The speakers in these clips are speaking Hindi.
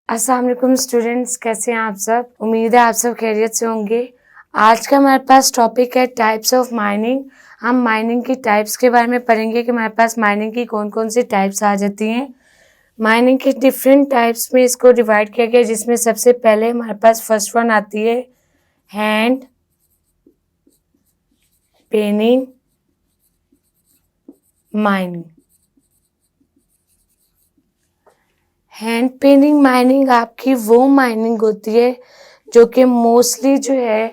अस्सलाम वालेकुम स्टूडेंट्स, कैसे हैं आप सब। उम्मीद है आप सब खैरियत से होंगे। आज का हमारे पास टॉपिक है टाइप्स ऑफ माइनिंग। हम माइनिंग की टाइप्स के बारे में पढ़ेंगे कि हमारे पास माइनिंग की कौन कौन सी टाइप्स आ जाती हैं। माइनिंग के डिफरेंट टाइप्स में इसको डिवाइड किया गया, जिसमें सबसे पहले हमारे पास फर्स्ट वन आती है hand panning mining. Hand panning mining आपकी वो माइनिंग होती है जो कि मोस्टली जो है,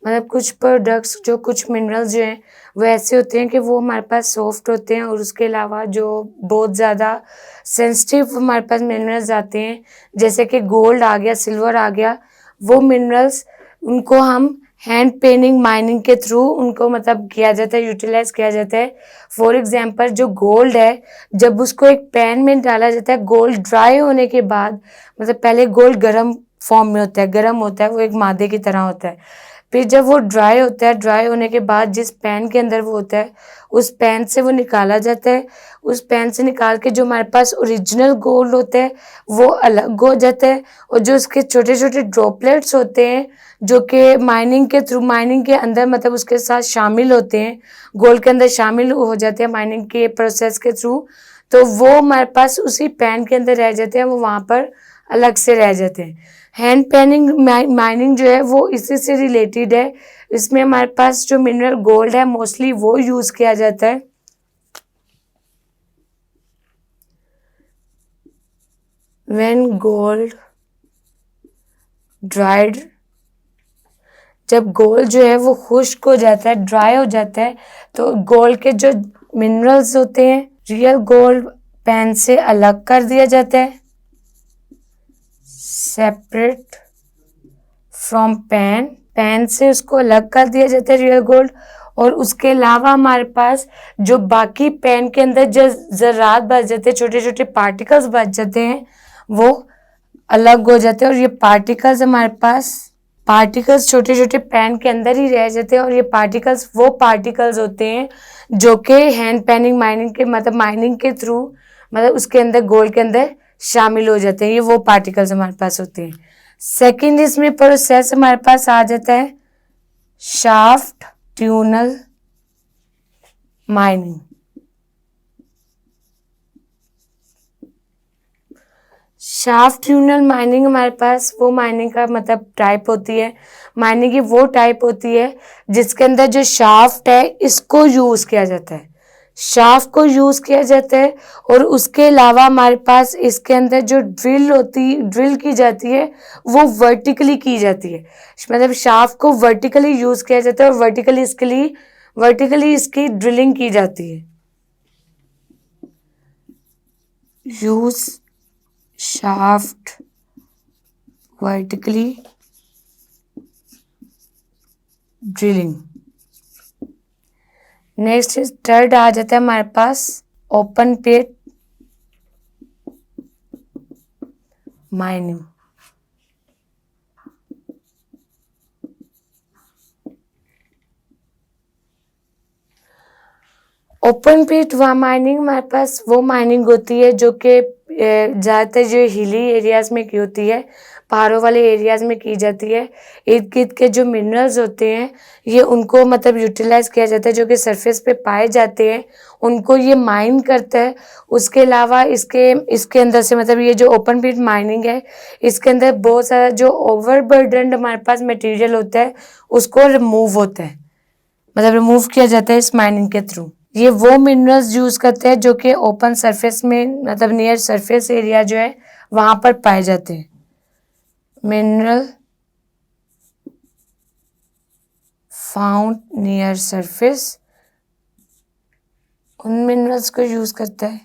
मतलब कुछ प्रोडक्ट्स जो कुछ मिनरल्स जो हैं वो ऐसे होते हैं कि वो हमारे पास सॉफ्ट होते हैं, और उसके अलावा जो बहुत ज़्यादा सेंसिटिव हमारे पास मिनरल्स आते हैं, जैसे कि गोल्ड आ गया, सिल्वर आ गया, वो मिनरल्स उनको हम हैंड पेनिंग माइनिंग के थ्रू उनको मतलब किया जाता है, यूटिलाइज किया जाता है। फॉर एग्जांपल जो गोल्ड है, जब उसको एक पैन में डाला जाता है, गोल्ड ड्राई होने के बाद, मतलब पहले गोल्ड गर्म फॉर्म में होता है, गर्म होता है, वो एक मादे की तरह होता है। फिर जब वो ड्राई होता है, ड्राई होने के बाद जिस पैन के अंदर वो होता है, उस पैन से वो निकाला जाता है। उस पैन से निकाल के जो हमारे पास ओरिजिनल गोल्ड होता है वो अलग हो जाता है, और जो उसके छोटे छोटे ड्रॉपलेट्स होते हैं जो कि माइनिंग के थ्रू, माइनिंग के अंदर मतलब उसके साथ शामिल होते हैं, गोल्ड के अंदर शामिल हो जाते हैं माइनिंग के प्रोसेस के थ्रू, तो वो हमारे पास उसी पैन के अंदर रह जाते हैं, वो वहाँ पर अलग से रह जाते हैं। हैंड पेनिंग माइनिंग जो है वो इसी से रिलेटेड है। इसमें हमारे पास जो मिनरल गोल्ड है मोस्टली वो यूज़ किया जाता है। व्हेन गोल्ड ड्राइड, जब गोल्ड जो है वो खुश्क हो जाता है, ड्राई हो जाता है, तो गोल्ड के जो मिनरल्स होते हैं, रियल गोल्ड पैन से अलग कर दिया जाता है, सेपरेट फ्रॉम पैन, पैन से उसको अलग कर दिया जाता है रियल गोल्ड। और उसके अलावा हमारे पास जो बाकी पैन के अंदर जो ज़रात बच जाते हैं, छोटे छोटे पार्टिकल्स बच जाते हैं, वो अलग हो जाते हैं, और ये पार्टिकल्स हमारे पास, पार्टिकल्स छोटे छोटे पैन के अंदर ही रह जाते हैं, और ये पार्टिकल्स वो पार्टिकल्स होते हैं जो कि हैंड पेनिंग माइनिंग के मतलब माइनिंग के थ्रू मतलब उसके अंदर गोल्ड के अंदर शामिल हो जाते हैं। ये वो पार्टिकल्स हमारे पास होते हैं। सेकंड इसमें प्रोसेस हमारे पास आ जाता है shaft tunnel mining. Shaft tunnel mining हमारे पास वो माइनिंग का मतलब टाइप होती है, माइनिंग की वो टाइप होती है जिसके अंदर जो शाफ्ट है इसको यूज़ किया जाता है, शाफ्ट को यूज़ किया जाता है। और उसके अलावा हमारे पास इसके अंदर जो ड्रिल की जाती है वो वर्टिकली की जाती है, मतलब शाफ्ट को वर्टिकली यूज़ किया जाता है, और वर्टिकली इसकी ड्रिलिंग की जाती है। Use shaft vertically drilling. Next third आ जाता है हमारे पास open pit mining. Open pit mining हमारे पास वो माइनिंग होती है जो कि ज़्यादातर जो हिली एरियाज़ में की होती है, पहाड़ों वाले एरियाज़ में की जाती है। इर्द गिर्द के जो मिनरल्स होते हैं ये उनको मतलब यूटिलाइज किया जाता है, जो कि सरफेस पे पाए जाते हैं उनको ये माइन करता है। उसके अलावा इसके अंदर से मतलब ये जो ओपन पिट माइनिंग है इसके अंदर बहुत सारा जो ओवरबर्डन्ड हमारे पास मटेरियल होता है उसको रिमूव होता है, मतलब रिमूव किया जाता है इस माइनिंग के थ्रू। ये वो मिनरल्स यूज करते हैं जो कि ओपन सरफेस में मतलब नियर सरफेस एरिया जो है वहां पर पाए जाते हैं। मिनरल फाउंड नियर सरफेस, उन मिनरल्स को यूज करता है।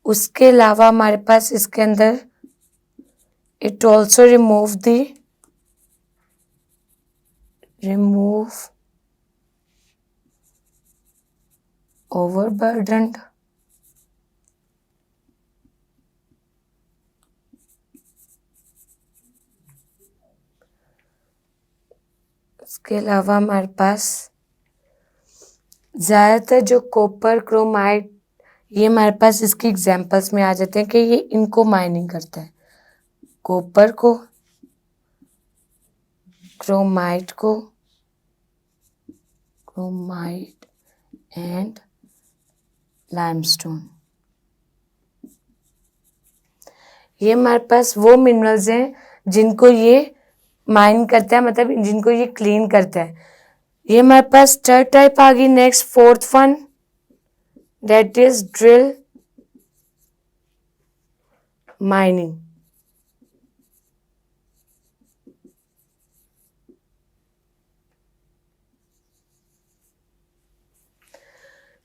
उसके अलावा हमारे पास इसके अंदर इट ऑल्सो remove overburdened उसके अलावा हमारे पास ज़्यादातर जो कॉपर क्रोमाइट ये हमारे पास इसकी एग्जांपल्स में आ जाते हैं कि ये इनको माइनिंग करता है, कॉपर को, क्रोमाइट को, क्रोमाइट एंड लाइमस्टोन। ये हमारे पास वो मिनरल्स हैं जिनको ये माइन करता है, मतलब जिनको ये क्लीन करता है। ये हमारे पास थर्ड टाइप आ गई। Next fourth one, that is drill mining.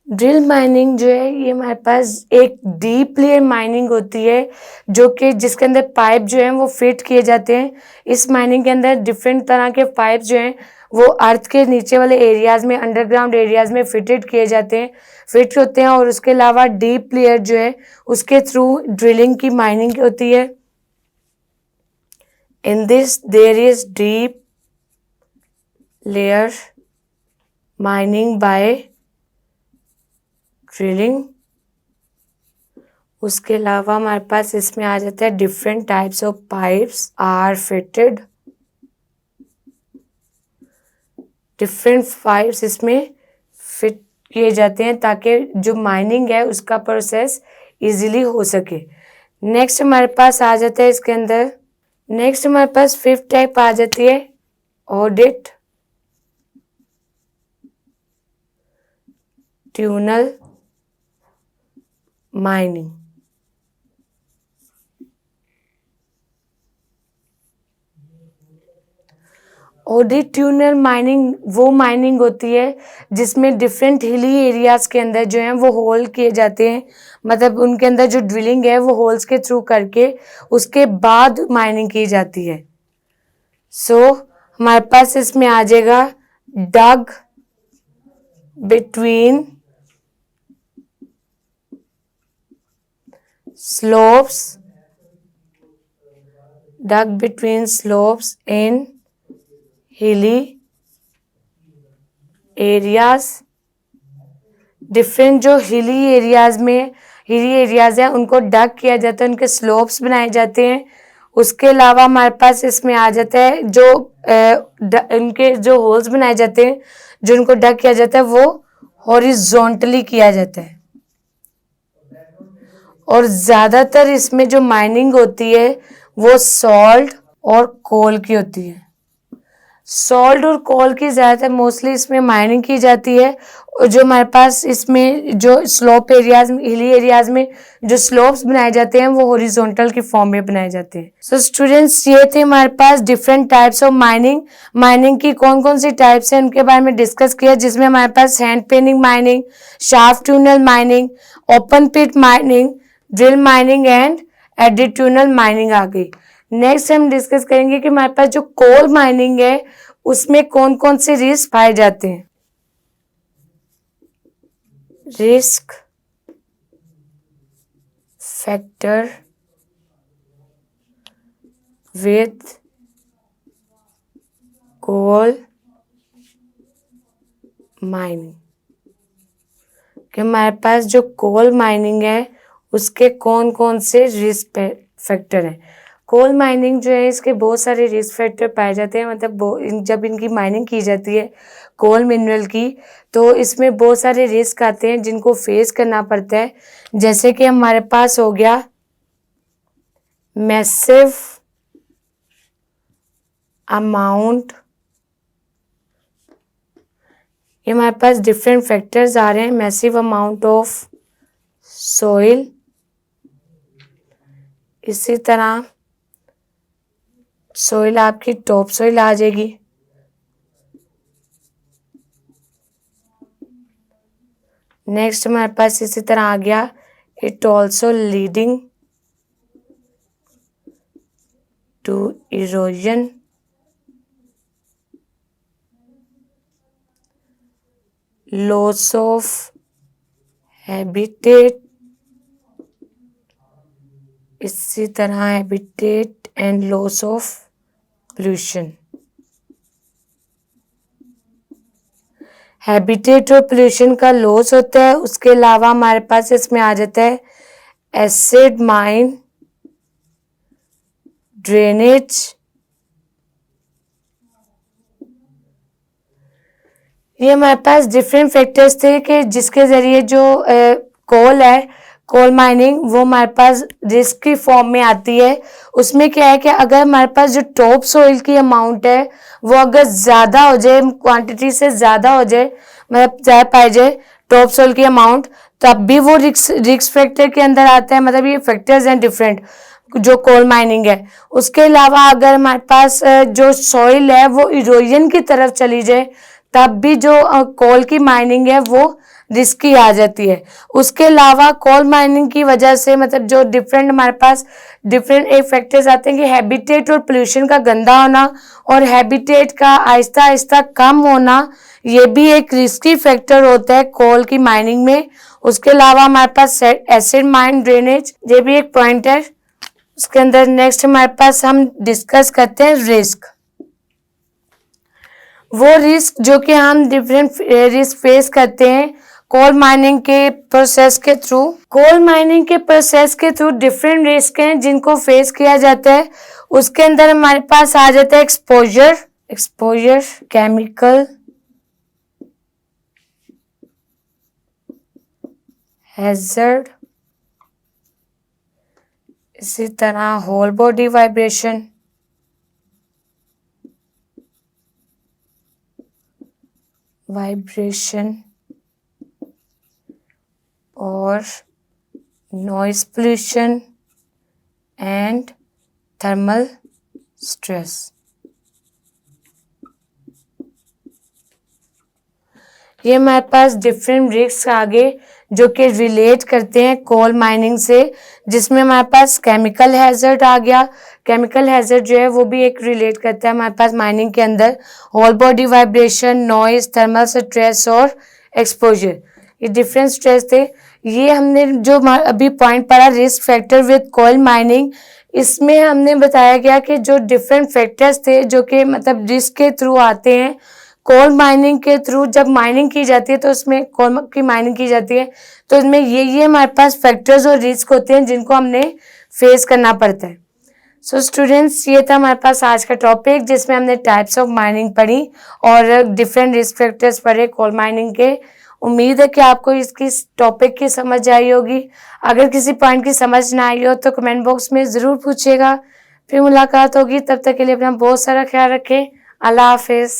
Drill mining जो है ये हमारे पास एक डीप लेयर माइनिंग होती है जो कि जिसके अंदर पाइप जो है वो फिट किए जाते हैं। इस माइनिंग के अंदर डिफरेंट तरह के पाइप जो हैं वो अर्थ के नीचे वाले एरियाज में, अंडरग्राउंड एरियाज में फिटेड किए जाते हैं, फिट होते हैं। और उसके अलावा डीप लेयर जो है उसके थ्रू ड्रिलिंग की माइनिंग होती है। In this there is deep layer mining by drilling. उसके अलावा हमारे पास इसमें आ जाता है different types of pipes are fitted. Different pipes इसमें फिट किए जाते हैं ताकि जो माइनिंग है उसका प्रोसेस इजीली हो सके। नेक्स्ट हमारे पास आ जाता है इसके अंदर, नेक्स्ट हमारे पास फिफ्थ टाइप आ जाती है audit tunnel mining. Audit tunnel mining वो माइनिंग होती है जिसमें डिफरेंट हिली एरियाज के अंदर जो है वो होल किए जाते हैं, मतलब उनके अंदर जो ड्रिलिंग है वो होल्स के थ्रू करके उसके बाद माइनिंग की जाती है। सो हमारे पास इसमें आ जाएगा dug between slopes, dug between slopes in hilly areas। Different जो हिली एरियाज हैं उनको डग किया जाता है, उनके स्लोप्स बनाए जाते हैं। उसके अलावा हमारे पास इसमें आ जाता है जो इनके जो होल्स बनाए जाते हैं, जो उनको डग किया जाता है वो हॉरिजॉन्टली किया जाता है। और ज़्यादातर इसमें जो माइनिंग होती है वो सॉल्ट और कोल की होती है। सॉल्ट और कोल की ज़्यादातर मोस्टली इसमें माइनिंग की जाती है। और जो हमारे पास इसमें जो स्लोप एरियाज हिली एरियाज में जो स्लोप्स बनाए जाते हैं वो हॉरिजॉन्टल की फॉर्म में बनाए जाते हैं। सो स्टूडेंट्स ये थे हमारे पास डिफरेंट टाइप्स ऑफ माइनिंग की कौन कौन सी टाइप्स हैं उनके बारे में डिस्कस किया, जिसमें हमारे पास hand panning mining, shaft tunnel mining, open pit mining, drill mining and adit tunnel mining आ गई। नेक्स्ट हम डिस्कस करेंगे कि हमारे पास जो कोल माइनिंग है उसमें कौन कौन से रिस्क पाए जाते हैं। Risk factor with coal mining, कि हमारे पास जो कोल माइनिंग है उसके कौन कौन से रिस्क फैक्टर हैं। कोल माइनिंग जो है इसके बहुत सारे रिस्क फैक्टर पाए जाते हैं, मतलब जब इनकी माइनिंग की जाती है कोल मिनरल की तो इसमें बहुत सारे रिस्क आते हैं जिनको फेस करना पड़ता है। जैसे कि हमारे पास हो गया मैसिव अमाउंट, ये हमारे पास डिफरेंट फैक्टर्स आ रहे हैं। मैसिव अमाउंट ऑफ सॉइल, इसी तरह सॉइल आपकी टॉप सॉइल आ जाएगी। नेक्स्ट हमारे पास इसी तरह आ गया it also leading to erosion, loss of habitat, इसी तरह habitat and loss of pollution. Habitat और पोल्यूशन का लॉस होता है। उसके अलावा हमारे पास इसमें आ जाता है एसिड माइन ड्रेनेज। ये हमारे पास डिफरेंट फैक्टर्स थे कि जिसके ज़रिए जो कोल है, कोल माइनिंग, वो हमारे पास रिस्क की फॉर्म में आती है। उसमें क्या है कि अगर हमारे पास जो टॉप सोइल की अमाउंट है वो अगर ज़्यादा हो जाए, क्वांटिटी से ज़्यादा हो जाए, मतलब ज़्यादा पाई जाए टॉप सोइल की अमाउंट, तब भी वो रिस्क फैक्टर के अंदर आता है। मतलब ये फैक्टर्स हैं डिफरेंट जो कोल माइनिंग है। उसके अलावा अगर हमारे पास जो सॉइल है वो इरोजन की तरफ चली जाए, तब भी जो कोल की माइनिंग है वो रिस्की आ जाती है। उसके अलावा कोल माइनिंग की वजह से मतलब जो डिफरेंट हमारे पास डिफरेंट एक फैक्टर्स आते हैं कि हैबिटेट और पोल्यूशन का गंदा होना और हैबिटेट का आहिस्ता आहिस्ता कम होना, ये भी एक रिस्की फैक्टर होता है कोल की माइनिंग में। उसके अलावा हमारे पास एसिड माइन ड्रेनेज, ये भी एक पॉइंट है। उसके अंदर नेक्स्ट हमारे पास हम डिस्कस करते हैं रिस्क। वो रिस्क जो कि हम डिफरेंट रिस्क फेस करते हैं कोल माइनिंग के प्रोसेस के थ्रू। कोल माइनिंग के प्रोसेस के थ्रू डिफरेंट रिस्क हैं जिनको फेस किया जाता है। उसके अंदर हमारे पास आ जाता है एक्सपोजर, केमिकल हैजर्ड, इसी तरह होल बॉडी वाइब्रेशन, और noise pollution and thermal stress. ये हमारे पास डिफरेंट रिस्क आगे जो कि रिलेट करते हैं कोल माइनिंग से, जिसमें हमारे पास केमिकल हैजर्ड आ गया। केमिकल हैजर्ड जो है वो भी एक रिलेट करता है हमारे पास माइनिंग के अंदर। Whole body vibration, noise, thermal stress और एक्सपोजर, ये डिफरेंट स्ट्रेस थे। ये हमने जो अभी पॉइंट पढ़ा risk factor with coal mining, इसमें हमने बताया गया कि जो डिफरेंट फैक्टर्स थे जो कि मतलब रिस्क के थ्रू आते हैं कोल माइनिंग के थ्रू। जब माइनिंग की जाती है तो उसमें कोल की माइनिंग की जाती है तो इसमें ये हमारे पास फैक्टर्स और रिस्क होते हैं जिनको हमने फेस करना पड़ता है। सो स्टूडेंट्स, ये था हमारे पास आज का टॉपिक जिसमें हमने टाइप्स ऑफ माइनिंग पढ़ी और डिफरेंट रिस्क फैक्टर्स पढ़े कोल माइनिंग के। उम्मीद है कि आपको इसकी टॉपिक की समझ आई होगी। अगर किसी पॉइंट की समझ ना आई हो तो कमेंट बॉक्स में ज़रूर पूछिएगा। फिर मुलाकात होगी, तब तक के लिए अपना बहुत सारा ख्याल रखें। अल्लाह हाफिज़।